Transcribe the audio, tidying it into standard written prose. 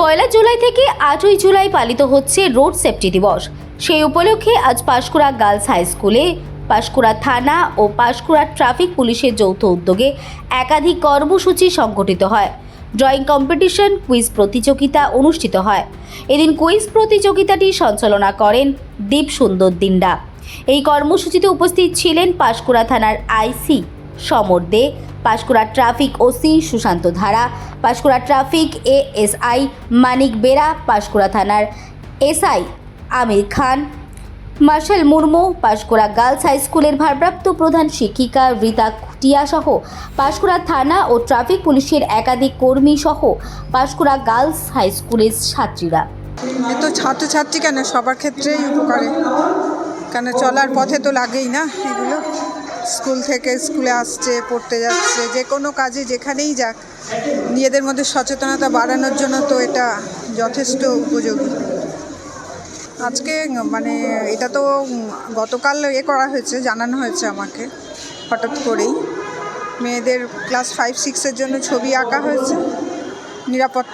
পয়লা জুলাই থেকে 8ই জুলাই পালিত হচ্ছে রোড সেফটি দিবস। সেই উপলক্ষে আজ পাঁশকুড়া গার্লস হাই স্কুলে পাঁশকুড়া থানা ও পাঁশকুড়া ট্রাফিক পুলিশের যৌথ উদ্যোগে একাধিক কর্মসূচি সংগঠিত হয়। ড্রয়িং কম্পিটিশন, কুইজ প্রতিযোগিতা অনুষ্ঠিত হয়। এদিন কুইজ প্রতিযোগিতাটি সঞ্চালনা করেন দীপ সুন্দর দিন্ডা। এই কর্মসূচিতে উপস্থিত ছিলেন পাঁশকুড়া থানার IC Samar De, Panskura traffic OC Sushanta Dhara, Panskura traffic ASI Manik Bera, Panskura থানার SI Amir Khan, Marshal Murmu, Panskura girls high স্কুলের ভারপ্রাপ্ত প্রধান শিক্ষিকা রীতা খুটিয়া সহ পাঁশকুড়া থানা ও ট্রাফিক পুলিশের একাধিক কর্মী সহ পাঁশকুড়া গার্লস হাই স্কুলের ছাত্রীরা। এ তো ছাত্রছাত্রী কেন সবার ক্ষেত্রেই উপকারে, কেন চলার পথে তো লাগেই না এগুলো। স্কুল থেকে স্কুলে আসছে, পড়তে যাচ্ছে, যে কোনো কাজে যেখানেই যাক নিজেদের মধ্যে সচেতনতা বাড়ানোর জন্য তো এটা যথেষ্ট উপযোগী। আজকে এটা তো গতকাল করা হয়েছে, জানানো হয়েছে আমাকে হঠাৎ করেই। মেয়েদের ক্লাস 5-6-এর জন্য ছবি আঁকা হয়েছে, নিরাপত্তার